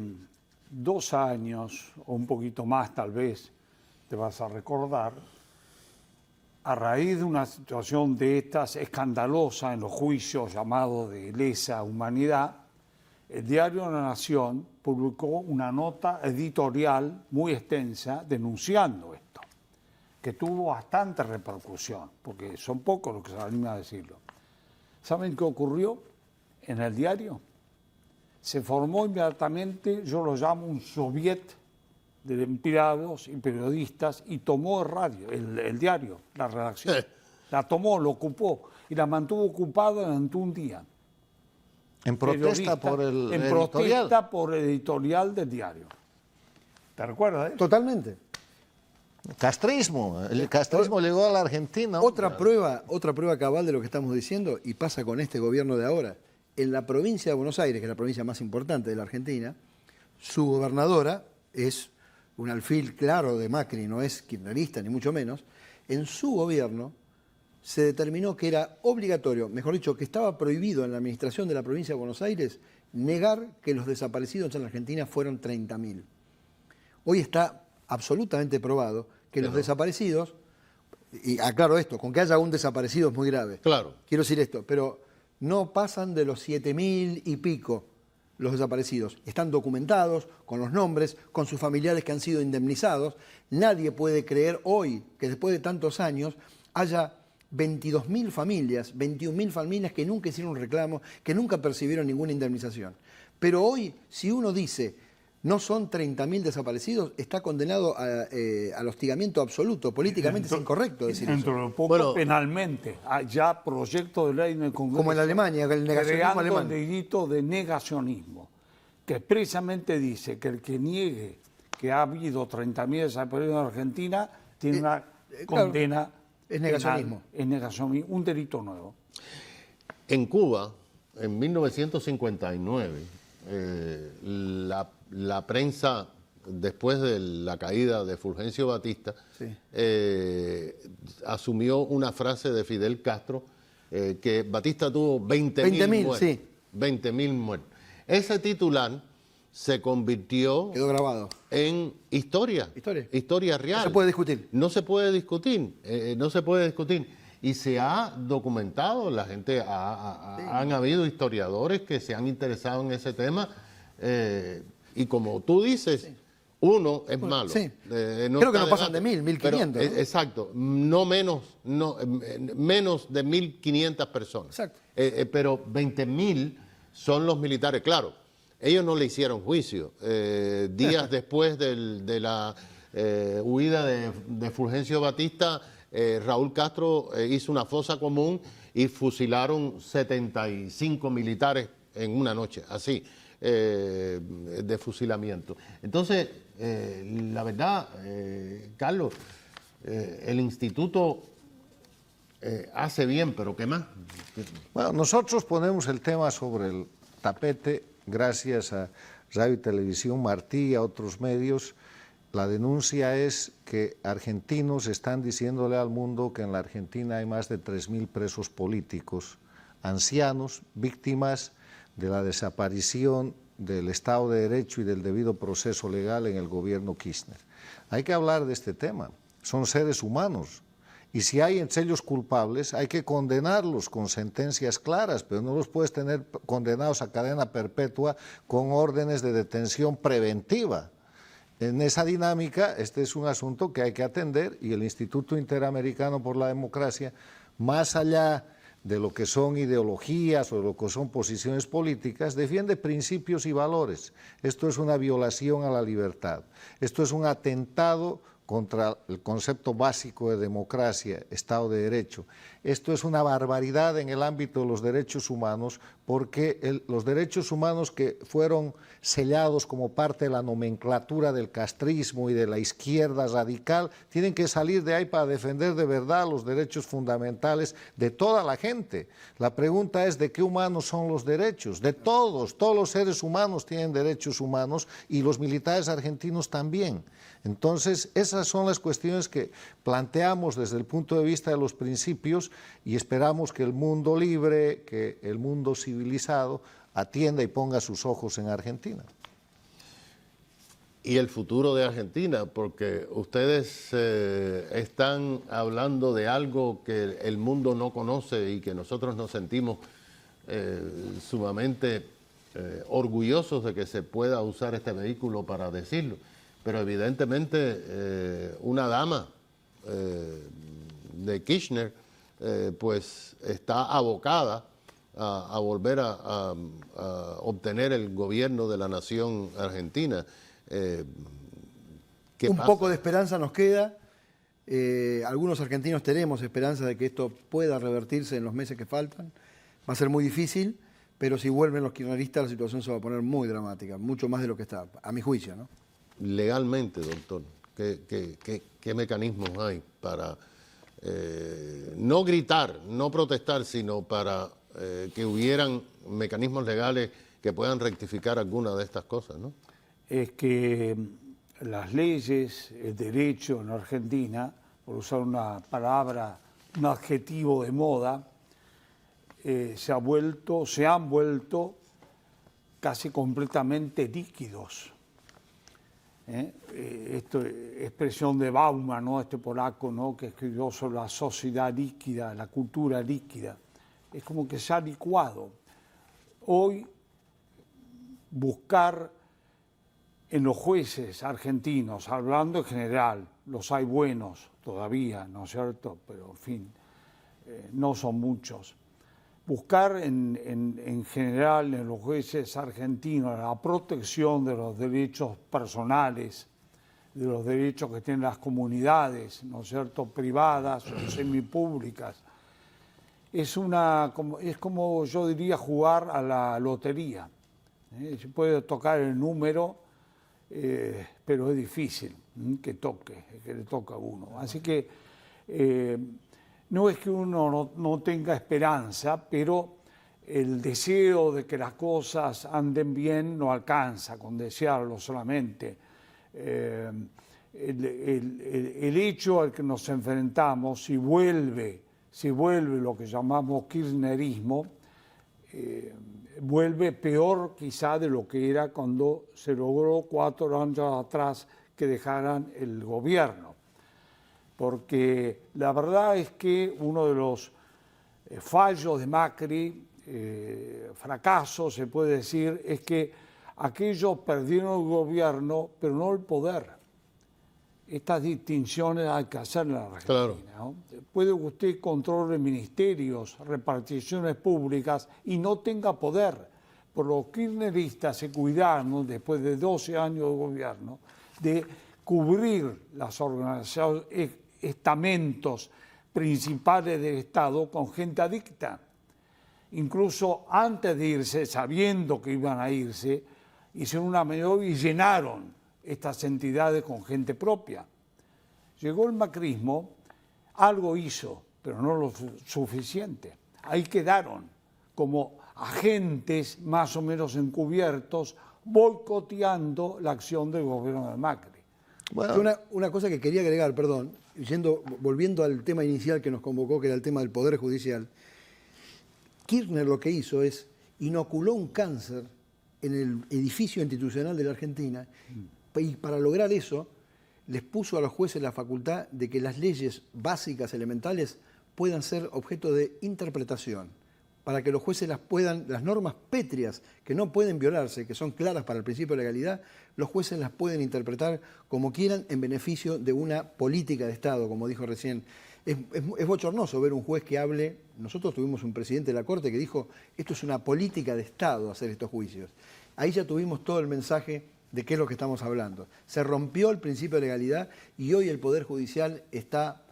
2 años, o un poquito más tal vez, te vas a recordar, a raíz de una situación de estas escandalosa en los juicios llamados de lesa humanidad, el diario La Nación publicó una nota editorial muy extensa denunciando esto, que tuvo bastante repercusión, porque son pocos los que se animan a decirlo. ¿Saben qué ocurrió en el diario? Se formó inmediatamente, yo lo llamo un soviet de empleados y periodistas, y tomó el diario, la redacción. La tomó, lo ocupó, y la mantuvo ocupada durante un día. En protesta por el en editorial. protesta por el editorial del diario. ¿Te recuerdas? Totalmente. Castrismo. El castrismo llegó a la Argentina. Otra prueba cabal de lo que estamos diciendo, y pasa con este gobierno de ahora. En la provincia de Buenos Aires, que es la provincia más importante de la Argentina, su gobernadora es un alfil claro de Macri, no es kirchnerista ni mucho menos. En su gobierno se determinó que era obligatorio, mejor dicho, que estaba prohibido en la administración de la provincia de Buenos Aires negar que los desaparecidos en la Argentina fueron 30.000. Hoy está absolutamente probado que los desaparecidos, y aclaro esto, con que haya un desaparecido es muy grave. Claro. Quiero decir esto, pero no pasan de los 7.000 y pico los desaparecidos. Están documentados, con los nombres, con sus familiares que han sido indemnizados. Nadie puede creer hoy que después de tantos años haya 22.000 familias, 21.000 familias que nunca hicieron un reclamo, que nunca percibieron ninguna indemnización. Pero hoy, si uno dice no son 30.000 desaparecidos, está condenado al hostigamiento absoluto. Políticamente es incorrecto decir dentro eso. de poco, Bueno, penalmente, hay ya proyecto de ley en el Congreso. Como en Alemania, el negacionismo creando alemán. el delito de negacionismo, que expresamente dice que el que niegue que ha habido 30.000 desaparecidos en Argentina tiene una claro, condena. es negacionismo. Penal, es negacionismo, un delito nuevo. En Cuba, en 1959, la prensa, después de la caída de Fulgencio Batista, Sí. asumió una frase de Fidel Castro, que Batista tuvo 20.000 20.000, muertos. sí. 20.000 muertos. Ese titular se convirtió Quedó grabado. en historia. Historia. Real. No se puede discutir. No se puede discutir. No se puede discutir. Y se ha documentado, la gente, han habido historiadores que se han interesado en ese tema. Y como tú dices, uno es malo. sí. No Creo que está no pasan de debate. 1.000, 1.500, Pero, ¿no? exacto. Menos de 1.500 personas. Exacto. Pero 20.000 son los militares. Claro, ellos no le hicieron juicio. Días después de la huida de Fulgencio Batista, Raúl Castro hizo una fosa común y fusilaron 75 militares en una noche, así, de fusilamiento. Entonces, la verdad, Carlos, el instituto hace bien, pero ¿qué más? Bueno, nosotros ponemos el tema sobre el tapete gracias a Radio y Televisión Martí y a otros medios. La denuncia es que argentinos están diciéndole al mundo que en la Argentina hay más de 3.000 presos políticos, ancianos, víctimas de la desaparición del Estado de Derecho y del debido proceso legal en el gobierno Kirchner. Hay que hablar de este tema. Son seres humanos. Y si hay entre ellos culpables, hay que condenarlos con sentencias claras, pero no los puedes tener condenados a cadena perpetua con órdenes de detención preventiva. En esa dinámica, este es un asunto que hay que atender y el Instituto Interamericano por la Democracia, más allá de lo que son ideologías o de lo que son posiciones políticas, defiende principios y valores. Esto es una violación a la libertad. Esto es un atentado contra el concepto básico de democracia, Estado de Derecho. Esto es una barbaridad en el ámbito de los derechos humanos, porque los derechos humanos que fueron sellados como parte de la nomenclatura del castrismo y de la izquierda radical, tienen que salir de ahí para defender de verdad los derechos fundamentales de toda la gente. La pregunta es de qué humanos son los derechos, de todos los seres humanos tienen derechos humanos y los militares argentinos también. Entonces, esas son las cuestiones que planteamos desde el punto de vista de los principios y esperamos que el mundo libre, que el mundo civilizado atienda y ponga sus ojos en Argentina. Y el futuro de Argentina, porque ustedes están hablando de algo que el mundo no conoce y que nosotros nos sentimos sumamente orgullosos de que se pueda usar este vehículo para decirlo. Pero evidentemente una dama de Kirchner pues está abocada a volver a obtener el gobierno de la nación argentina. Un poco de esperanza nos queda. Algunos argentinos tenemos esperanza de que esto pueda revertirse en los meses que faltan. Va a ser muy difícil, pero si vuelven los kirchneristas la situación se va a poner muy dramática, mucho más de lo que está, a mi juicio, ¿no? Legalmente, doctor, ¿qué mecanismos hay para no gritar, no protestar, sino para que hubieran mecanismos legales que puedan rectificar alguna de estas cosas, ¿no? Es que las leyes, el derecho en Argentina, por usar una palabra, un adjetivo de moda, se han vuelto casi completamente líquidos. Esta expresión de Bauman, ¿no? Este polaco, ¿no? Que escribió sobre la sociedad líquida, la cultura líquida. Es como que se ha licuado. Hoy buscar en los jueces argentinos, hablando en general, los hay buenos todavía, ¿no es cierto? Pero en fin, no son muchos. Buscar en general en los jueces argentinos la protección de los derechos personales, de los derechos que tienen las comunidades, ¿no es cierto?, privadas o semipúblicas. Es como yo diría jugar a la lotería. Se puede tocar el número, pero es difícil que le toque a uno. Así que no es que uno no tenga esperanza, pero el deseo de que las cosas anden bien no alcanza con desearlo solamente. El hecho al que nos enfrentamos, si vuelve lo que llamamos kirchnerismo, vuelve peor quizá de lo que era cuando se logró 4 años atrás que dejaran el gobierno. Porque la verdad es que uno de los fallos de Macri, fracasos se puede decir, es que aquellos perdieron el gobierno, pero no el poder. Estas distinciones hay que hacerlas en la Argentina. Claro. ¿No? Puede que usted controle ministerios, reparticiones públicas y no tenga poder. Por los kirchneristas se cuidaron, después de 12 años de gobierno, de cubrir las organizaciones, estamentos principales del Estado con gente adicta. Incluso antes de irse, sabiendo que iban a irse, hicieron una maniobra y llenaron estas entidades con gente propia. Llegó el macrismo, algo hizo, pero no lo suficiente. Ahí quedaron como agentes más o menos encubiertos, boicoteando la acción del gobierno de Macri. Bueno. Una cosa que quería agregar, perdón, volviendo al tema inicial que nos convocó, que era el tema del Poder Judicial. Kirchner lo que hizo es inoculó un cáncer en el edificio institucional de la Argentina y para lograr eso les puso a los jueces la facultad de que las leyes básicas, elementales, puedan ser objeto de interpretación, para que los jueces las normas pétreas que no pueden violarse, que son claras para el principio de legalidad, los jueces las pueden interpretar como quieran en beneficio de una política de Estado, como dijo recién. Es bochornoso ver un juez que hable. Nosotros tuvimos un presidente de la Corte que dijo, esto es una política de Estado hacer estos juicios. Ahí ya tuvimos todo el mensaje de qué es lo que estamos hablando. Se rompió el principio de legalidad y hoy el Poder Judicial está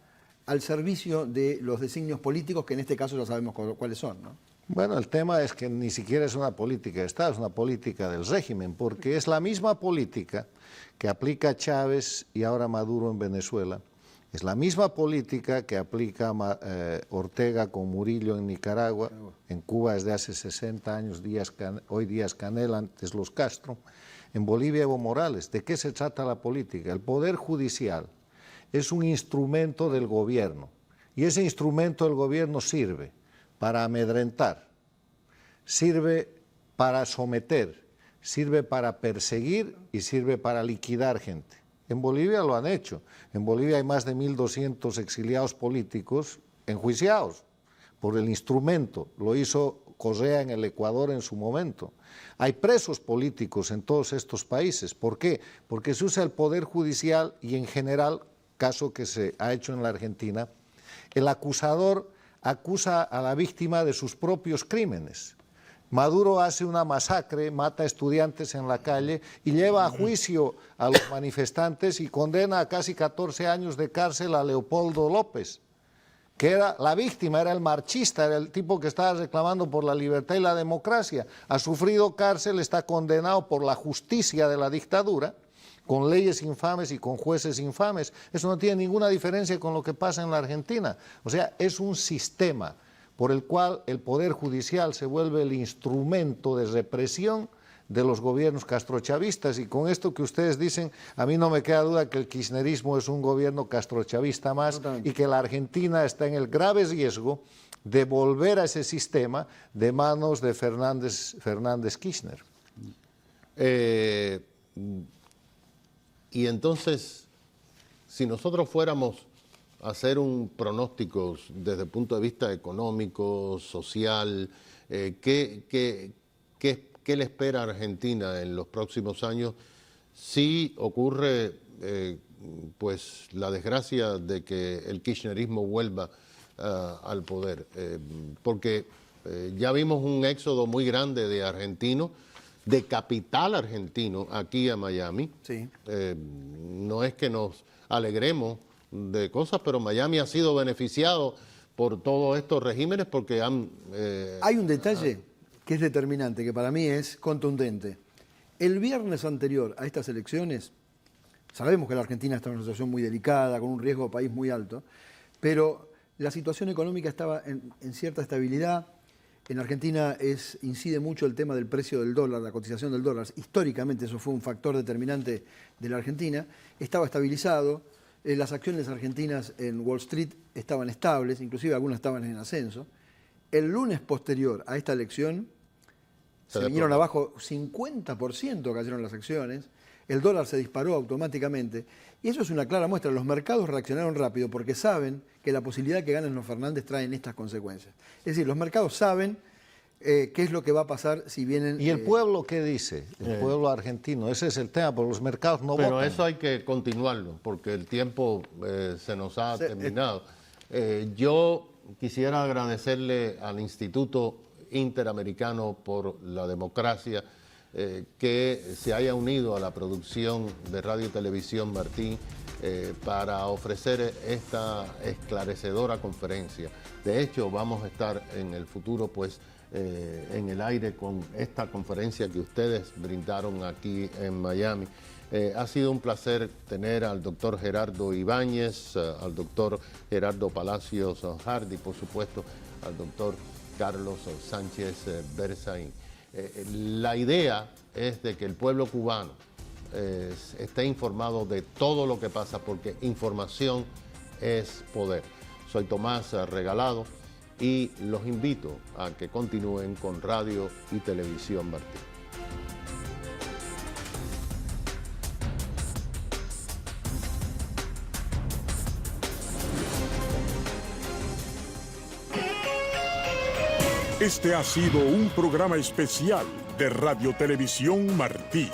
al servicio de los designios políticos, que en este caso ya sabemos cuáles son, ¿no? Bueno, el tema es que ni siquiera es una política de Estado, es una política del régimen, porque es la misma política que aplica Chávez y ahora Maduro en Venezuela. Es la misma política que aplica Ortega con Murillo en Nicaragua, en Cuba desde hace 60 años, hoy Díaz Canel, antes los Castro, en Bolivia Evo Morales. ¿De qué se trata la política? El Poder Judicial es un instrumento del gobierno y ese instrumento del gobierno sirve para amedrentar, sirve para someter, sirve para perseguir y sirve para liquidar gente. En Bolivia lo han hecho. En Bolivia hay más de 1.200 exiliados políticos enjuiciados por el instrumento. Lo hizo Correa en el Ecuador en su momento. Hay presos políticos en todos estos países. ¿Por qué? Porque se usa el Poder Judicial y en general, caso que se ha hecho en la Argentina, el acusador acusa a la víctima de sus propios crímenes. Maduro hace una masacre, mata a estudiantes en la calle y lleva a juicio a los manifestantes y condena a casi 14 años de cárcel a Leopoldo López, que era la víctima, era el marchista, era el tipo que estaba reclamando por la libertad y la democracia. Ha sufrido cárcel, está condenado por la justicia de la dictadura, con leyes infames y con jueces infames. Eso no tiene ninguna diferencia con lo que pasa en la Argentina. O sea, es un sistema por el cual el Poder Judicial se vuelve el instrumento de represión de los gobiernos castrochavistas. Y con esto que ustedes dicen, a mí no me queda duda que el kirchnerismo es un gobierno castrochavista más y que la Argentina está en el grave riesgo de volver a ese sistema de manos de Fernández Kirchner. Y entonces, si nosotros fuéramos a hacer un pronóstico desde el punto de vista económico, social, ¿qué le espera a Argentina en los próximos años si ocurre pues la desgracia de que el kirchnerismo vuelva al poder? Porque ya vimos un éxodo muy grande de argentinos, de capital argentino aquí a Miami. Sí. No es que nos alegremos de cosas, pero Miami ha sido beneficiado por todos estos regímenes porque han... Hay un detalle que es determinante, que para mí es contundente. El viernes anterior a estas elecciones, sabemos que la Argentina está en una situación muy delicada, con un riesgo de país muy alto, pero la situación económica estaba en cierta estabilidad. En Argentina incide mucho el tema del precio del dólar, la cotización del dólar. Históricamente eso fue un factor determinante de la Argentina. Estaba estabilizado. Las acciones argentinas en Wall Street estaban estables, inclusive algunas estaban en ascenso. El lunes posterior a esta elección se vinieron abajo 50%, cayeron las acciones. El dólar se disparó automáticamente. Y eso es una clara muestra. Los mercados reaccionaron rápido porque saben que la posibilidad de que ganen los Fernández traen estas consecuencias. Es decir, los mercados saben qué es lo que va a pasar si vienen... ¿Y el pueblo qué dice? El pueblo argentino. Ese es el tema, porque los mercados no votan. Pero eso hay que continuarlo, porque el tiempo se nos ha terminado. Yo quisiera agradecerle al Instituto Interamericano por la Democracia que se haya unido a la producción de Radio y Televisión Martí para ofrecer esta esclarecedora conferencia. De hecho, vamos a estar en el futuro pues en el aire con esta conferencia que ustedes brindaron aquí en Miami. Ha sido un placer tener al doctor Gerardo Ibáñez, al doctor Gerardo Palacios Hardy, por supuesto, al doctor Carlos Sánchez Berzaín. La idea es de que el pueblo cubano esté informado de todo lo que pasa, porque información es poder. Soy Tomás Regalado y los invito a que continúen con Radio y Televisión Martí. Este ha sido un programa especial de Radio Televisión Martí.